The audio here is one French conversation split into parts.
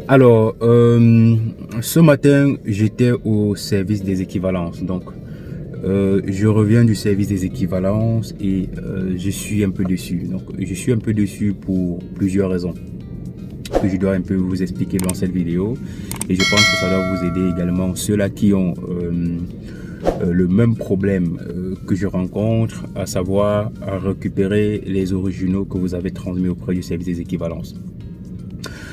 Alors, ce matin, j'étais au service des équivalences. Donc, je reviens du service des équivalences et je suis un peu déçu. Donc, je suis un peu déçu pour plusieurs raisons que je dois un peu vous expliquer dans cette vidéo. Et je pense que ça doit vous aider également ceux-là qui ont le même problème que je rencontre, à savoir à récupérer les originaux que vous avez transmis auprès du service des équivalences.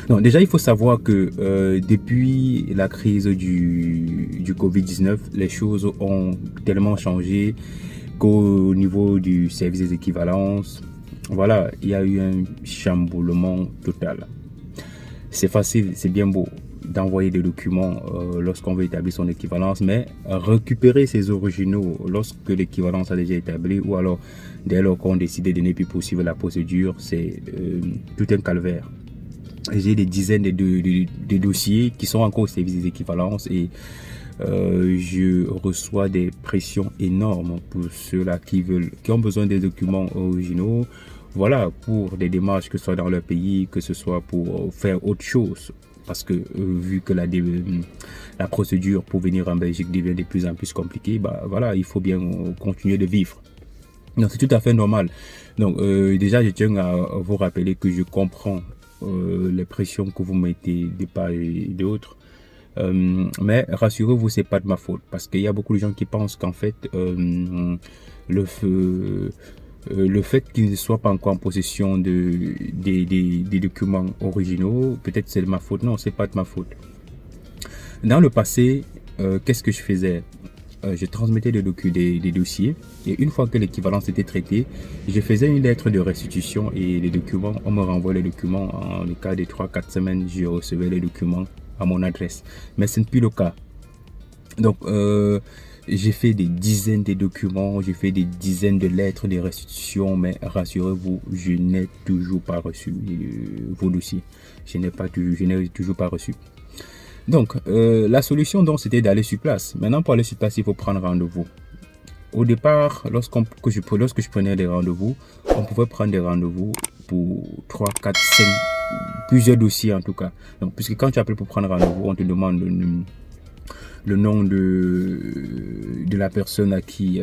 Non, déjà, il faut savoir que depuis la crise du Covid-19, les choses ont tellement changé qu'au niveau du service des équivalences, voilà, il y a eu un chamboulement total. C'est facile, c'est bien beau d'envoyer des documents lorsqu'on veut établir son équivalence, mais récupérer ces originaux lorsque l'équivalence a déjà établi ou alors dès lors qu'on décide de ne plus poursuivre la procédure, c'est tout un calvaire. J'ai des dizaines de dossiers qui sont encore au service des équivalences et je reçois des pressions énormes pour ceux-là qui ont besoin des documents originaux. Voilà, pour des démarches, que ce soit dans leur pays, que ce soit pour faire autre chose. Parce que vu que la procédure pour venir en Belgique devient de plus en plus compliquée, bah voilà, il faut bien continuer de vivre. Donc c'est tout à fait normal. Donc déjà, je tiens à vous rappeler que je comprends les pressions que vous mettez de part et d'autre. Mais rassurez-vous, c'est pas de ma faute. Parce qu'il y a beaucoup de gens qui pensent qu'en fait, le fait qu'ils ne soient pas encore en possession des documents originaux, peut-être c'est de ma faute. Non, c'est pas de ma faute. Dans le passé, qu'est-ce que je faisais? Je transmettais des dossiers et une fois que l'équivalence était traitée, je faisais une lettre de restitution et les documents, on me renvoie les documents. En le cas de 3-4 semaines, je recevais les documents à mon adresse. Mais ce n'est plus le cas. Donc, j'ai fait des dizaines de documents, j'ai fait des dizaines de lettres de restitution, mais rassurez-vous, je n'ai toujours pas reçu vos dossiers. Je n'ai toujours pas reçu. Donc, la solution, donc, c'était d'aller sur place. Maintenant, pour aller sur place, il faut prendre rendez-vous. Au départ, lorsque je prenais des rendez-vous, on pouvait prendre des rendez-vous pour 3, 4, 5, plusieurs dossiers en tout cas. Donc, puisque quand tu appelles pour prendre rendez-vous, on te demande le nom de la personne à qui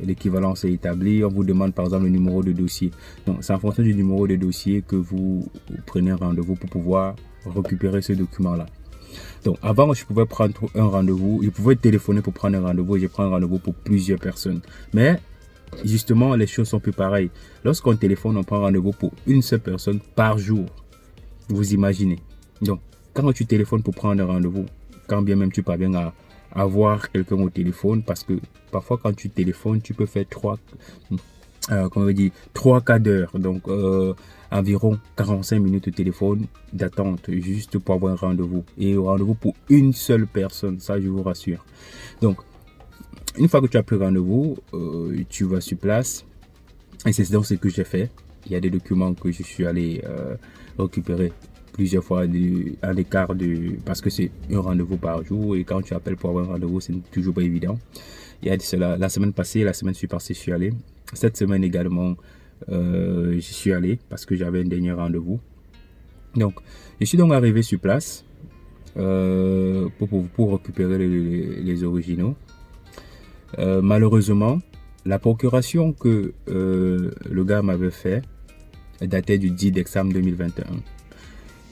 l'équivalence est établie. On vous demande par exemple le numéro de dossier. Donc, c'est en fonction du numéro de dossier que vous prenez rendez-vous pour pouvoir récupérer ce document-là. Donc, avant, je pouvais prendre un rendez-vous, je pouvais téléphoner pour prendre un rendez-vous et je prends un rendez-vous pour plusieurs personnes. Mais, justement, les choses sont plus pareilles. Lorsqu'on téléphone, on prend rendez-vous pour une seule personne par jour. Vous imaginez. Donc, quand tu téléphones pour prendre un rendez-vous, quand bien même tu parviens à avoir quelqu'un au téléphone, parce que parfois, quand tu téléphones, tu peux faire 3-4 heures. Donc, environ 45 minutes de téléphone d'attente juste pour avoir un rendez-vous. Et un rendez-vous pour une seule personne, ça je vous rassure. Donc, une fois que tu as pris rendez-vous, tu vas sur place. Et c'est donc ce que j'ai fait. Il y a des documents que je suis allé récupérer plusieurs fois à l'écart parce que c'est un rendez-vous par jour. Et quand tu appelles pour avoir un rendez-vous, c'est toujours pas évident. Il y a cela, la semaine passée, la semaine suivante, je suis allé. Cette semaine également, je suis allé parce que j'avais un dernier rendez-vous. Donc, je suis donc arrivé sur place pour récupérer les originaux. Malheureusement, la procuration que le gars m'avait fait datait du 10 décembre 2021.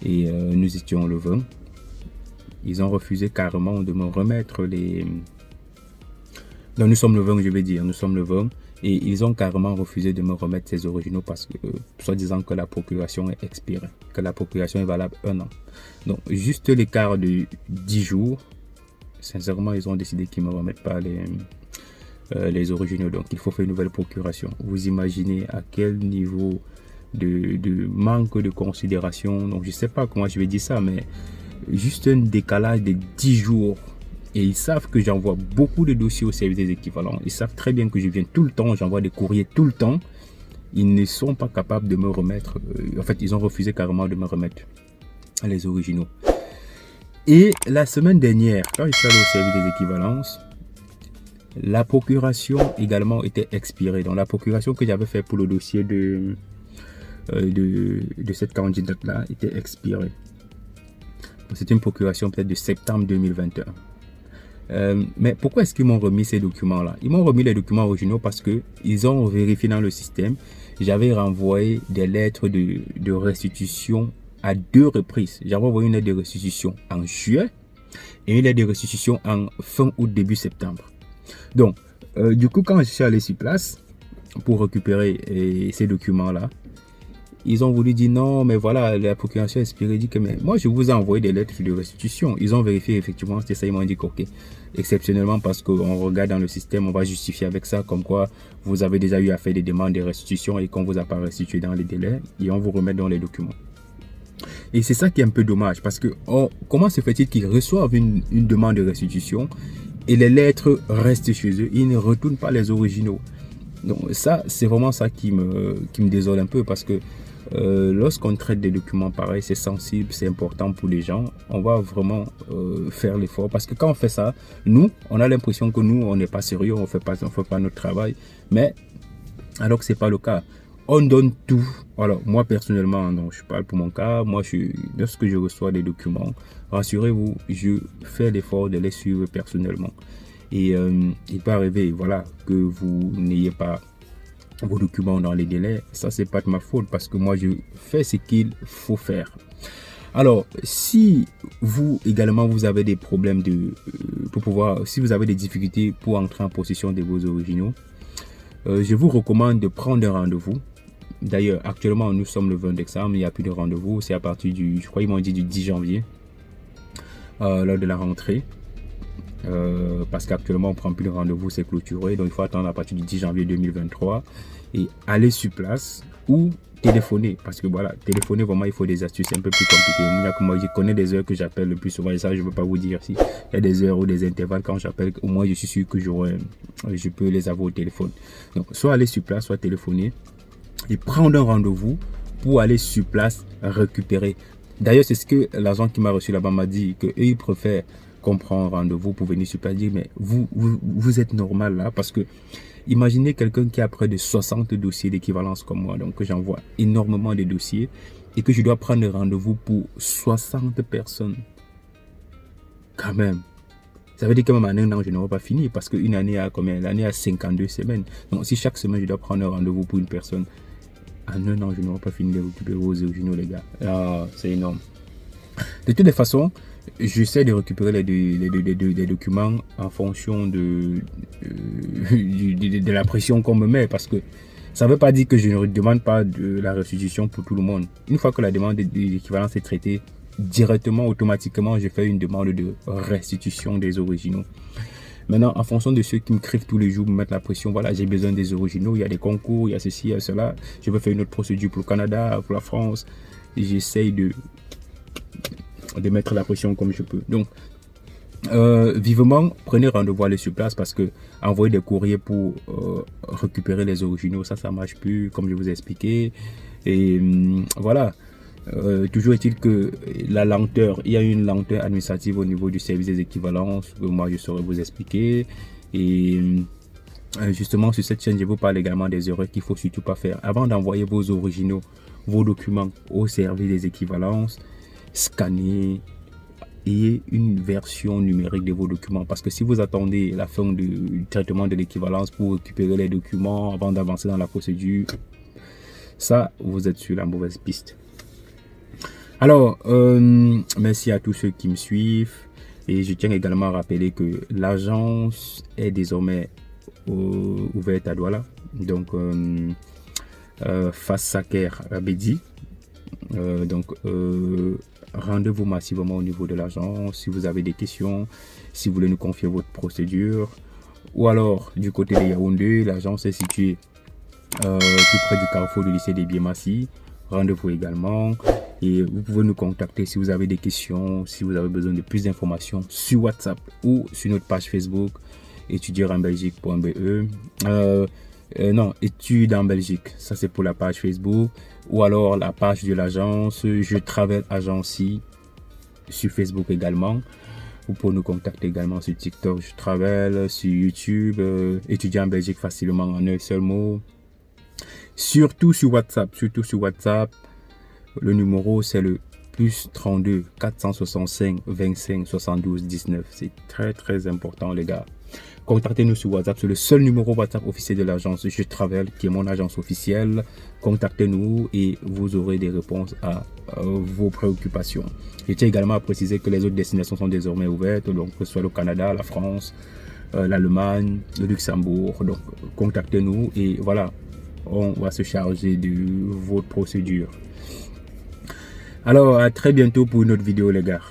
Et nous étions le 20. Ils ont refusé carrément de me remettre les... Donc nous sommes le 20, je vais dire, nous sommes le 20. Et ils ont carrément refusé de me remettre ces originaux parce que, soi-disant que la procuration est expirée, que la procuration est valable 1 an. Donc, juste l'écart de 10 jours, sincèrement, ils ont décidé qu'ils ne me remettent pas les originaux. Donc, il faut faire une nouvelle procuration. Vous imaginez à quel niveau de manque de considération. Donc, je ne sais pas comment je vais dire ça, mais juste un décalage de 10 jours. Et ils savent que j'envoie beaucoup de dossiers au service des équivalents. Ils savent très bien que je viens tout le temps, j'envoie des courriers tout le temps. Ils ne sont pas capables de me remettre. En fait, ils ont refusé carrément de me remettre les originaux. Et la semaine dernière, quand je suis allé au service des équivalences, la procuration également était expirée. Donc la procuration que j'avais fait pour le dossier de cette candidate-là était expirée. C'est une procuration peut-être de septembre 2021. Mais pourquoi est-ce qu'ils m'ont remis ces documents-là? Ils m'ont remis les documents originaux parce qu'ils ont vérifié dans le système. J'avais renvoyé des lettres de restitution à 2 reprises. J'avais envoyé une lettre de restitution en juillet et une lettre de restitution en fin août, début septembre. Donc, du coup, quand je suis allé sur place pour récupérer ces documents-là, ils ont voulu dire non, mais voilà, la procuration expirée dit que mais moi je vous ai envoyé des lettres de restitution. Ils ont vérifié effectivement, c'était ça, ils m'ont dit ok, exceptionnellement parce qu'on regarde dans le système, on va justifier avec ça, comme quoi vous avez déjà eu à faire des demandes de restitution et qu'on vous a pas restitué dans les délais et on vous remet dans les documents. Et c'est ça qui est un peu dommage parce que comment se fait-il qu'ils reçoivent une demande de restitution et les lettres restent chez eux, ils ne retournent pas les originaux. Donc ça, c'est vraiment ça qui me désole un peu parce que lorsqu'on traite des documents pareils, c'est sensible, c'est important pour les gens. On va vraiment faire l'effort parce que quand on fait ça, nous, on a l'impression que nous, on n'est pas sérieux, on fait pas notre travail. Mais alors que c'est pas le cas, on donne tout. Alors moi personnellement, donc je parle pour mon cas, moi lorsque je reçois des documents, rassurez-vous, je fais l'effort de les suivre personnellement. Et il peut arriver, voilà, que vous n'ayez pas vos documents dans les délais. Ça, c'est pas de ma faute parce que moi, je fais ce qu'il faut faire. Alors, si vous également, vous avez des problèmes si vous avez des difficultés pour entrer en possession de vos originaux, je vous recommande de prendre un rendez-vous. D'ailleurs, actuellement, nous sommes le 20 décembre, il n'y a plus de rendez-vous. C'est à partir je crois qu'ils m'ont dit du 10 janvier, lors de la rentrée. Parce qu'actuellement on prend plus de rendez-vous, c'est clôturé, donc il faut attendre à partir du 10 janvier 2023 et aller sur place ou téléphoner, parce que voilà, téléphoner vraiment il faut des astuces, c'est un peu plus compliqué. Moi je connais des heures que j'appelle le plus souvent et ça je ne veux pas vous dire si il y a des heures ou des intervalles quand j'appelle, au moins je suis sûr que je peux les avoir au téléphone. Donc soit aller sur place, soit téléphoner et prendre un rendez-vous pour aller sur place récupérer. D'ailleurs c'est ce que l'agent qui m'a reçu là-bas m'a dit, que eux ils préfèrent qu'on prend un rendez-vous pour venir sur place, dire mais vous êtes normal là, parce que imaginez quelqu'un qui a près de 60 dossiers d'équivalence comme moi, donc que j'envoie énormément de dossiers et que je dois prendre un rendez-vous pour 60 personnes. Quand même, ça veut dire que même en un an je n'aurai pas fini, parce qu'une année a combien? L'année a 52 semaines, donc si chaque semaine je dois prendre un rendez-vous pour une personne, en un an je n'aurai pas fini de récupérer vos originaux les gars. Ah, c'est énorme. De toutes les façons, j'essaie de récupérer les documents en fonction de la pression qu'on me met, parce que ça ne veut pas dire que je ne demande pas de la restitution pour tout le monde. Une fois que la demande d'équivalence est traitée, directement, automatiquement, je fais une demande de restitution des originaux. Maintenant, en fonction de ceux qui me crèvent tous les jours, me mettent la pression, voilà, j'ai besoin des originaux, il y a des concours, il y a ceci, il y a cela, je veux faire une autre procédure pour le Canada, pour la France, j'essaye de mettre la pression comme je peux. Donc, vivement, prenez rendez-vous, allez sur place, parce que envoyer des courriers pour récupérer les originaux, ça marche plus, comme je vous ai expliqué. Et voilà. Toujours est-il que la lenteur, il y a une lenteur administrative au niveau du service des équivalences que moi je saurais vous expliquer. Et justement sur cette chaîne je vous parle également des erreurs qu'il faut surtout pas faire. Avant d'envoyer vos originaux, vos documents au service des équivalences, scannez, ayez une version numérique de vos documents, parce que si vous attendez la fin du traitement de l'équivalence pour récupérer les documents avant d'avancer dans la procédure, ça vous êtes sur la mauvaise piste. Alors, merci à tous ceux qui me suivent, et je tiens également à rappeler que l'agence est désormais ouverte à Douala, donc face Saker Abedi. Donc rendez-vous massivement au niveau de l'agence si vous avez des questions, si vous voulez nous confier votre procédure, ou alors du côté de Yaoundé, l'agence est située tout près du carrefour du lycée des Biémassi. Rendez-vous également, et vous pouvez nous contacter si vous avez des questions, si vous avez besoin de plus d'informations sur WhatsApp ou sur notre page Facebook étudier-en-belgique.be. Non, études en Belgique, ça c'est pour la page Facebook, ou alors la page de l'agence Je Travaille Agency sur Facebook également. Vous pouvez nous contacter également sur TikTok, Je Travaille, sur YouTube, étudier en Belgique facilement en un seul mot. Surtout sur WhatsApp, le numéro c'est le plus 32 465 25 72 19. C'est très important les gars. Contactez-nous sur WhatsApp, c'est le seul numéro WhatsApp officiel de l'agence Je Travel, qui est mon agence officielle. Contactez-nous et vous aurez des réponses à vos préoccupations. Je tiens également à préciser que les autres destinations sont désormais ouvertes, donc que ce soit le Canada, la France, l'Allemagne, le Luxembourg. Donc contactez-nous et voilà, on va se charger de votre procédure. Alors à très bientôt pour une autre vidéo les gars.